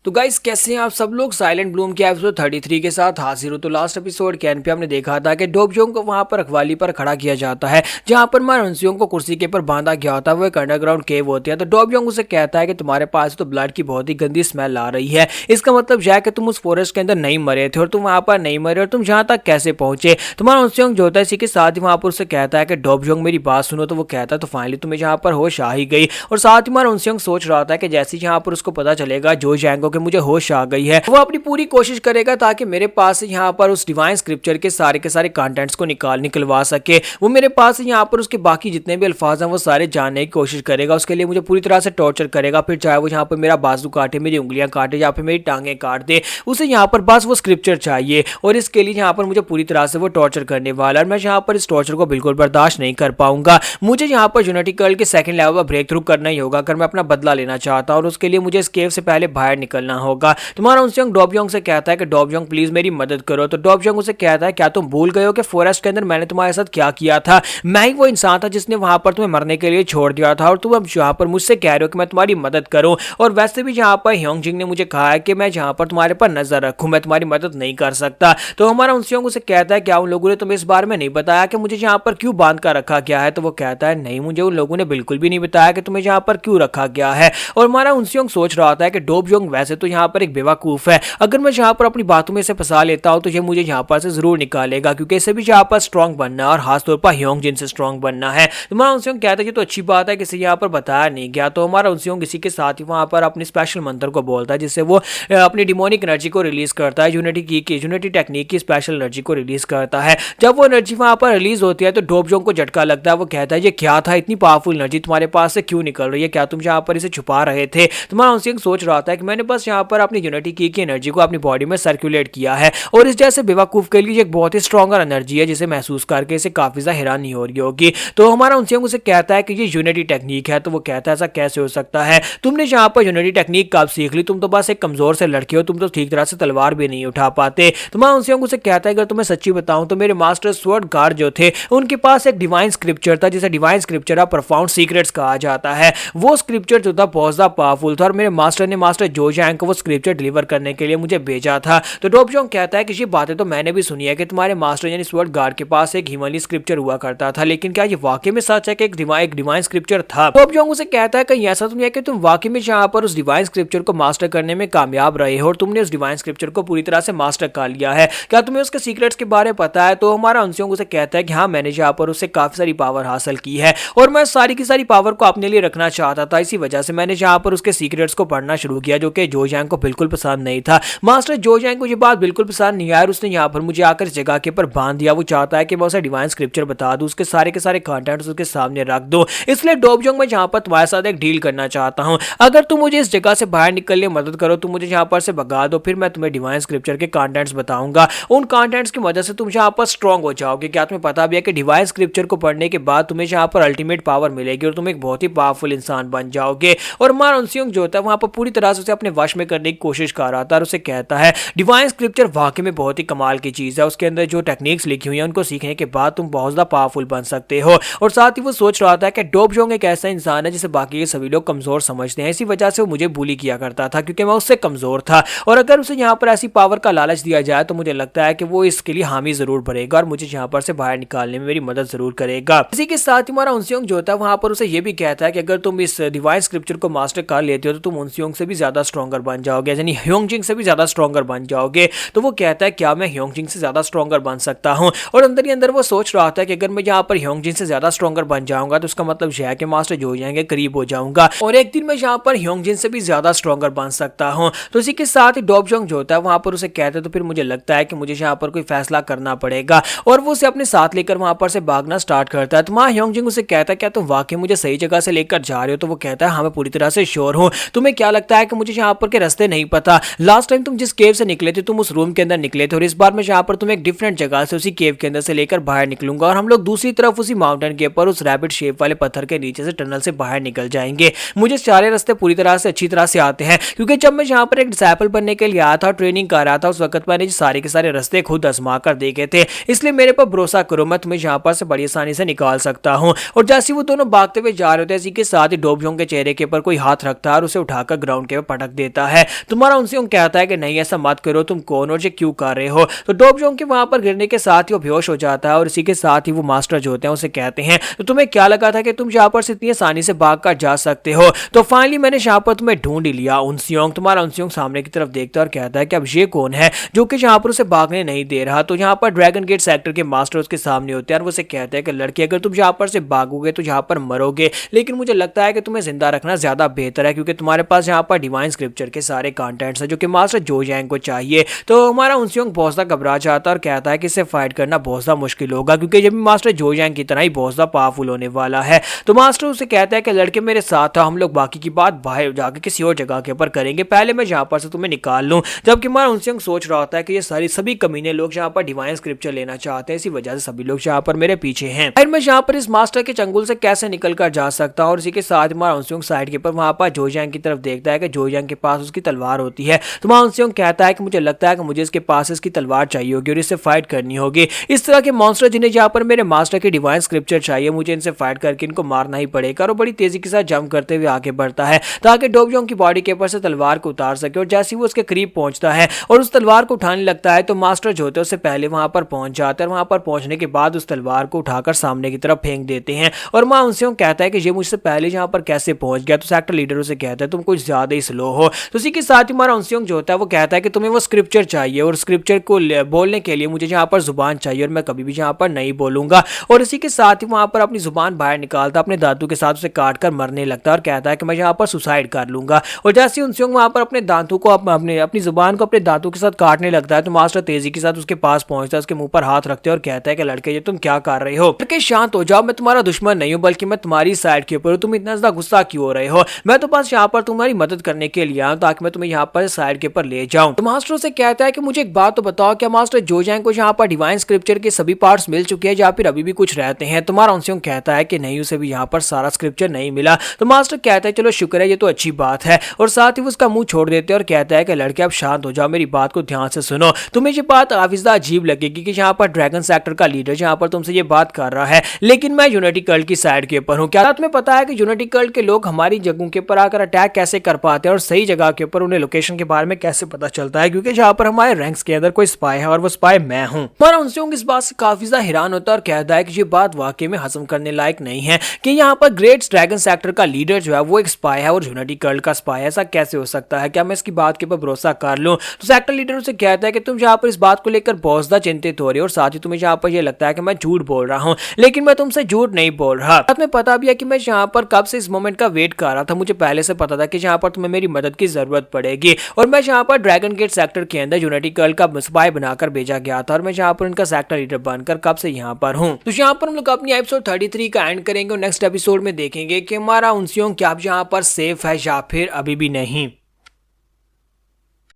तो गाइस कैसे हैं आप सब लोग। साइलेंट ब्लूम के एपिसोड 33 के साथ हाजिर हो। तो लास्ट एपिसोड के एंड पे हमने देखा था कि डोबजोंग को वहां पर रखवाली पर खड़ा किया जाता है, जहां पर मानसियों को कुर्सी के ऊपर बांधा गया होता है। वो एक अंडरग्राउंड केव होती है। तो डोबजोंग उसे कहता है कि तुम्हारे पास तो ब्लड की बहुत ही गंदी स्मेल आ रही है। इसका मतलब यह है कि तुम उस फॉरेस्ट के अंदर नहीं मरे थे और तुम वहां पर नहीं मरे और तुम जहां तक कैसे पहुंचे। तुम्हारा मानसियों जो होता है इसी के साथ ही वहां पर उसे कहता है कि डोबजोंग मेरी बात सुनो। तो वो कहता है तो फाइनली तुम्हें जहां पर होश आ ही गई। और साथ ही मानसियों सोच रहा था कि जैसे जहां पर उसको पता चलेगा जो जैंगो के मुझे होश आ गई है, वो अपनी पूरी कोशिश करेगा ताकि मेरे पास से यहाँ पर उस डिवाइन स्क्रिप्चर के सारे कंटेंट्स को निकलवा सके। वो मेरे पास से यहाँ पर उसके बाकी जितने भी अल्फाज हैं वो सारे जानने की कोशिश करेगा। उसके लिए मुझे पूरी तरह से टॉर्चर करेगा, फिर चाहे वो यहाँ पर मेरा बाजू काटे, मेरी उंगलियां काटे या फिर मेरी टांगें काट दे, उसे यहाँ पर बस वो स्क्रिप्चर चाहिए। और इसके लिए यहाँ पर मुझे पूरी तरह से वो टॉर्चर करने वाला है। मैं यहाँ पर इस टॉर्चर को बिल्कुल बर्दाश्त नहीं कर पाऊंगा। मुझे यहाँ पर यूनिटी कर्ल के सेकंड लेवल पर ब्रेक थ्रू करना ही होगा अगर मैं अपना बदला लेना चाहता हूँ। और उसके लिए मुझे इस केव से पहले बाहर निकलना होगा। तुम्हारा डोबजोंग से कहता है कि डोबजोंग प्लीज मेरी मदद करो। तो डोबजोंग उसे कहता है क्या तुम भूल गए हो कि फॉरेस्ट के अंदर मैंने तुम्हारे साथ क्या किया था। मैं ही वो इंसान था जिसने वहां पर तुम्हें मरने के लिए छोड़ दिया था और तुम अब यहाँ पर मुझसे कह रहे हो कि मैं तुम्हारी मदद करूं। और वैसे भी यहाँ पर ह्योंगजिंग ने मुझे कहा है कि मैं जहाँ पर तुम्हारे पर नजर रखूं, मैं तुम्हारी मदद नहीं कर सकता। तो हमारा उनसियोंग उसे कहता है क्या उन लोगों ने तुम्हें इस बारे में नहीं बताया कि मुझे यहाँ पर क्यों बांध कर रखा गया है। तो वो कहता है नहीं, मुझे उन लोगों ने बिल्कुल भी नहीं बताया कि तुम्हें यहाँ पर क्यों रखा गया है। और हमारा उनसियोंग सोच रहा था कि डोबजोंग वैसे तो यहाँ पर एक बेवकूफ है, अगर मैं यहाँ पर अपनी बातों में से फंसा लेता हूं तो ये मुझे यहाँ पर से जरूर निकालेगा, क्योंकि इसे भी यहाँ पर स्ट्रांग बनना है और खासतौर पर ह्योंगजिन से स्ट्रांग बनना है। तो हमारा उनसियोंग कहता है ये तो अच्छी बात है कि इसे यहाँ पर बताया नहीं गया। तो हमारा उनसियोंग इसी के साथ ही वहां पर अपनी स्पेशल मंत्र को बोलता है जिससे वो अपनी डिमोनिक एनर्जी को रिलीज करता है। यूनिटी टेक्निक की स्पेशल एनर्जी को रिलीज करता है। जब वो एनर्जी वहां पर रिलीज होती है तो डोबजोंग को झटका लगता है। वो कहता है ये क्या था, इतनी पावरफुल एनर्जी तुम्हारे पास से क्यों निकल रही है, क्या तुम यहाँ पर इसे छुपा रहे थे। तुम्हारा उनसियोंग सोच रहा था कि मैंने बस यहाँ पर अपनी यूनिटी की एनर्जी को अपनी बॉडी में सर्कुलेट किया है और इस जैसे बेवकूफ के लिए एक बहुत ही स्ट्रॉन्गर एनर्जी है जिसे महसूस करके इसे काफी ज्यादा हैरानी हो रही होगी। तो हमारा उनसे उसे कहता है कि ये यूनिटी टेक्निक है। तो वो कहता है ऐसा कैसे हो सकता है, तुमने यहाँ पर यूनिटी टेक्निक कब सीख ली, तुम तो बस एक कमजोर से लड़के हो, तुम तो ठीक तरह से तलवार भी नहीं उठा पाते। तो मैं उनसे उसे कहता है अगर तुम्हें सच्ची बताऊं तो मेरे मास्टर स्वॉर्ड गार्ड जो थे उनके पास एक डिवाइन स्क्रिप्चर था जिसे divine scripture of profound secrets कहा जाता है। वो स्क्रिप्चर जो था बहुत ज्यादा पावरफुल था और मेरे मास्टर ने मास्टर जो जैंग को वो स्क्रिप्चर डिलीवर करने के लिए मुझे भेजा था। तो डोबजोंग कहता है कि ये बातें तो मैंने भी सुनी है कि तुम्हारे मास्टर यानी स्वॉर्ड गार्ड के पास एक हिमालय स्क्रिप्चर हुआ करता था, लेकिन क्या ये वाकई में सच है कि एक डिवाइन स्क्रिप्चर था। डोबजोंग उसे कहता है कि ऐसा तो नहीं है कि तुम वाकई में यहाँ पर उस डिवाइन स्क्रिप्चर को मास्टर करने में कामयाब रहे हो और तुमने उस डिवाइन स्क्रिप्चर को पूरी तरह से मास्टर कर लिया है, क्या तुम्हें उसके सीक्रेट्स के बारे में पता है। तो हमारा उनसियोंग उसे कहता है कि हाँ, मैंने यहाँ पर उससे काफी सारी पावर हासिल की है और मैं सारी की सारी पावर को अपने लिए रखना चाहता था। इसी वजह से मैंने यहाँ पर उसके सीक्रेट्स को पढ़ना शुरू किया जो कि जो जैंग को बिल्कुल पसंद नहीं था। मास्टर जो जैंग को ये बात बिल्कुल पसंद नहीं आया, उसने यहाँ पर मुझे आकर इस जगह के ऊपर बांध दिया। वो चाहता है कि मैं उसे डिवाइन स्क्रिप्चर बता दूं, उसके सारे के सारे कंटेंट्स उसके सामने रख दो। इसलिए डोबजोंग मैं यहाँ पर तुम्हारे साथ एक डील करना चाहता हूँ, अगर तुम मुझे इस जगह से बाहर निकलने में मदद करो, तुम मुझे यहाँ पर से भगा दो, फिर मैं तुम्हें डिवाइन स्क्रिप्चर के कंटेंट्स बताऊंगा। उन कंटेंट्स की वजह से तुम यहाँ पर स्ट्रांग हो जाओगे। क्या तुम्हें पता भी है कि डिवाइन स्क्रिप्चर को पढ़ने के बाद तुम्हें यहाँ पर अल्टीमेट पावर मिलेगी और तुम एक बहुत ही पावरफुल इंसान बन जाओगे। और मानसियोंग जो होता है वहां पर पूरी तरह से उसे अपने वश में करने की कोशिश कर रहा था और उसे कहता है डिवाइन स्क्रिप्चर वाकई में बहुत ही कमाल की चीज है, उसके अंदर जो टेक्निक्स लिखी हुई है उनको सीखने के बाद तुम बहुत ज्यादा पावरफुल बन सकते हो। और साथ ही वो सोच रहा था कि डोबजोंग एक ऐसा इंसान है जिसे बाकी के सभी लोग कमजोर समझते हैं, इसी वजह से वो मुझे बुली किया करता था क्योंकि मैं उससे कमजोर था। और अगर उसे यहाँ पर ऐसी पावर का लालच दिया जाए तो मुझे लगता है कि वो इसके लिए हामी जरूर भरेगा और मुझे यहाँ पर से बाहर निकालने में मेरी मदद जरूर करेगा। इसी के साथ ही हमारा उनसियोंग जो होता है वहां पर उसे ये भी कहता है कि अगर तुम इस डिवाइन स्क्रिप्चर को मास्टर कर लेते हो तो तुम उनसियोंग से भी ज्यादा स्ट्रॉन्गर बन जाओगे, यानी ह्योंगजिंग से भी ज्यादा स्ट्रॉन्गर बन जाओगे। तो वो कहता है क्या मैं ह्योंगजिंग से ज्यादा स्ट्रॉन्गर बन सकता हूँ। और अंदर ही अंदर वो सोच रहा था कि अगर मैं यहाँ पर ह्योंगजिंग से ज्यादा स्ट्रॉन्गर बन जाऊंगा तो उसका मतलब यह है कि मास्टर जो जाएंगे करीब हो जाऊंगा और एक दिन मैं यहाँ पर ह्योंगजिन से भी ज्यादा स्ट्रॉन्गर बन सकता हूँ। तो इसी के साथ ही डोबजोंग जो होता है वहां पर उसे कहते हैं तो फिर मुझे लगता है कि मुझे यहाँ पर कोई फैसला करना पड़ेगा और वो उसे अपने साथ लेकर वहां पर से भागना स्टार्ट करता है। तो वहां ह्योंगजिन उसे कहता है क्या तुम वाकई मुझे सही जगह से लेकर जा रहे हो। तो वो कहता है हाँ, मैं पूरी तरह से श्योर हूँ। तुम्हें क्या लगता है कि मुझे यहाँ पर के रास्ते नहीं पता। लास्ट टाइम तुम जिस केव से निकले थे तुम उस रूम के अंदर निकले थे और इस बार मैं यहाँ पर तुम्हें एक डिफरेंट जगह से उसी केव के अंदर से लेकर बाहर निकलूंगा और हम लोग दूसरी तरफ उसी माउंटेन के ऊपर उस रैबिट शेप वाले पत्थर के नीचे से टनल से बाहर निकल जाएंगे। मुझे सारे रास्ते पूरी तरह से अच्छी तरह से आते हैं क्योंकि जब मैं यहाँ पर एक डिसाइपल बनने के लिए आया था, ट्रेनिंग कर रहा था, उस वक्त मैंने सारे के सारे रास्ते खुद आजमा कर देखे थे। इसलिए मेरे पर भरोसा करो, मैं तुम्हें यहाँ पर से बड़ी आसानी से निकाल सकता हूँ। और जैसे वो दोनों भागते हुए जा रहे थे इसी के साथ ही डोबजोंग के चेहरे के ऊपर कोई हाथ रखता है और उसे उठाकर ग्राउंड के ऊपर पटक देता देता है। तुम्हारा उनसे कहता है कि नहीं ऐसा मत करो, तुम कौन और ये क्यों कर रहे हो। तो डोप जोंग के वहां पर गिरने के साथ ही वो बेहोश हो जाता है और इसी के साथ ही वो मास्टर जो होते हैं उसे कहते हैं तो तुम्हें क्या लगा था कि तुम यहाँ पर इतनी आसानी से भाग कर जा सकते हो। तो फाइनली मैंने यहाँ पर तुम्हें ढूंढ ही लिया। उनसियोंग तुम्हारा उनसियोंग सामने की तरफ देखता है और कहता है कि अब ये कौन है जो कि यहाँ पर उसे भागने नहीं दे रहा। तो यहाँ पर ड्रैगन गेट सेक्टर के मास्टर उसके सामने होते हैं और वो उसे कहते हैं कि लड़की अगर तुम यहाँ पर से भागोगे तो यहाँ पर मरोगे, लेकिन मुझे लगता है कि तुम्हें जिंदा रखना ज्यादा बेहतर है क्योंकि तुम्हारे पास यहाँ पर डिवाइन स्क्रिप्चर के सारे कंटेंट्स है जो कि मास्टर जो जैंग को चाहिए। तो हमारा उनसियोंग बहुत सा घबरा जाता है और कहता है कि इसे फाइट करना बहुत सा मुश्किल होगा क्योंकि ये भी मास्टर जो जैंग की तरह ही बहुत सा पावरफुल होने वाला है। तो मास्टर उसे कहता है कि लड़के मेरे साथ था, हम लोग बाकी की बात बाहर जाके किसी और जगह के ऊपर करेंगे, पहले मैं यहाँ पर से तुम्हें निकाल लूं। जबकि हमारा उनसियोंग सोच रहा होता है कि ये सारी सभी कमीने लोग यहाँ पर डिवाइन स्क्रिप्चर लेना चाहते हैं, इसी वजह से सभी लोग यहाँ पर मेरे पीछे हैं। फिर मैं यहाँ पर इस मास्टर के चंगुल से कैसे निकल कर जा सकता हूँ। और इसी के साथ हमारा उनसियोंग साइड के ऊपर वहां पर जो जैंग की तरफ देखता है कि जो जैंग के पास उसकी तलवार होती है। तो हमारा उनसियोंग कहता है कि मुझे लगता है कि मुझे इसके पास इसकी तलवार चाहिए होगी और इससे फाइट करनी होगी। इस तरह के मॉन्स्टर जिन्हें यहाँ पर मेरे मास्टर के डिवाइन स्क्रिप्चर चाहिए, मुझे इनसे फाइट करके इनको मारना ही पड़ेगा। और बड़ी तेजी के साथ जंप करते हुए आगे बढ़ता है ताकि डोप जोंग की बॉडी के ऊपर से तलवार को उतार सके। और जैसे ही वो उसके करीब पहुंचता है और उस तलवार को उठाने लगता है तो मास्टर जो होते हैं उससे पहले वहां पर पहुंच जाते हैं और वहां पर पहुंचने के बाद उस तलवार को उठाकर सामने की तरफ फेंक देते हैं। और मां उनसे कहता है कि ये मुझसे पहले यहाँ पर कैसे पहुंच गया। तो सेक्टर लीडर उसे कहता है तुम कुछ ज्यादा ही स्लो हो। तो इसी के साथ ही हमारा उनसियोंग जो होता है वो कहता है कि तुम्हें वो स्क्रिप्चर चाहिए और स्क्रिप्चर को बोलने के लिए मुझे यहाँ पर जुबान चाहिए और मैं कभी भी यहाँ पर नहीं बोलूंगा। और इसी के साथ ही वहां पर अपनी जुबान बाहर निकालता, अपने दांतों के साथ उसे काट कर मरने लगता है और कहता है कि मैं यहाँ पर सुसाइड कर लूंगा। और जैसे ही उनसियोंग वहां पर अपने दांतों को अपनी जुबान को अपने दांतों के साथ काटने लगता है तो मास्टर तेजी के साथ उसके पास पहुंचता है, उसके मुंह पर हाथ रखते हैं और कहता है कि लड़के ये तुम क्या कर रहे हो। लड़के शांत हो जाओ, मैं तुम्हारा दुश्मन नहीं हूं बल्कि मैं तुम्हारी साइड के ऊपर हूं, तुम इतना ज्यादा गुस्सा क्यों हो रहे हो। मैं तो बस यहाँ पर तुम्हारी मदद करने के लिए आया ताकि मैं तुम्हें यहाँ पर साइड के ऊपर ले जाऊं। तो मास्टर से कहता है कि मुझे एक बात तो बताओ, क्या मास्टर जो जैंग को यहाँ पर डिवाइन स्क्रिप्चर के सभी पार्ट्स मिल चुके हैं या फिर अभी भी कुछ रहते हैं। तुम्हारा उनसे कहता है कि नहीं, उसे भी यहाँ पर सारा स्क्रिप्चर नहीं मिला। तो मास्टर कहता है चलो शुक्र है, ये तो अच्छी बात है। और साथ ही उसका मुंह छोड़ देते हैं और कहता है कि लड़के आप शांत हो जाओ, मेरी बात को ध्यान से सुनो। तुम्हें ये बात काफिज़्यादा अजीब लगेगी कि यहाँ पर ड्रैगन सेक्टर का लीडर यहाँ पर तुमसे ये बात कर रहा है, लेकिन मैं यूनिटी कल्ट की साइड के ऊपर हूँ। क्या तुम्हें पता है कि यूनिटी कल्ट के लोग हमारी जगहों के ऊपर आकर अटैक कैसे कर पाते हैं और सही जगह के ऊपर उन्हें लोकेशन के बारे में कैसे पता चलता है, क्योंकि यहाँ पर हमारे रैंक्स के अंदर कोई स्पाई है और वो स्पाई मैं हूँ। पर उनसे इस बात से काफी ज्यादा हैरान होता है और कहता है कि ये बात वाकई में हजम करने लायक नहीं है कि यहाँ पर ग्रेट ड्रैगन सेक्टर का लीडर जो है वो एक स्पाई है और यूनिटी कल्ट का स्पाई है, ऐसा कैसे हो सकता है, क्या मैं इसकी बात के ऊपर भरोसा कर लूं। तो सेक्टर लीडर उसे कहता है कि तुम यहाँ पर इस बात को लेकर बहुत ज्यादा चिंतित हो रही हो और साथ ही तुम्हें यहाँ पर यह लगता है कि मैं झूठ बोल रहा हूँ, लेकिन मैं तुमसे झूठ नहीं बोल रहा। साथ में पता भी है कि मैं यहाँ पर कब से इस मोमेंट का वेट कर रहा था, मुझे पहले से पता था कि यहाँ पर तुम्हें मेरी मदद की जरूरत पड़ेगी और मैं यहाँ पर ड्रैगन गेट सेक्टर के अंदर यूनिटी कल्ट का स्पाई बनाकर भेजा गया था और मैं यहाँ पर उनका सेक्टर लीडर बनकर कब से यहाँ पर हूँ। तो यहाँ पर हम लोग अपनी एपिसोड 33 का एंड करेंगे और नेक्स्ट एपिसोड में देखेंगे कि हमारा उनसियोंग क्या यहाँ पर सेफ है या फिर अभी भी नहीं।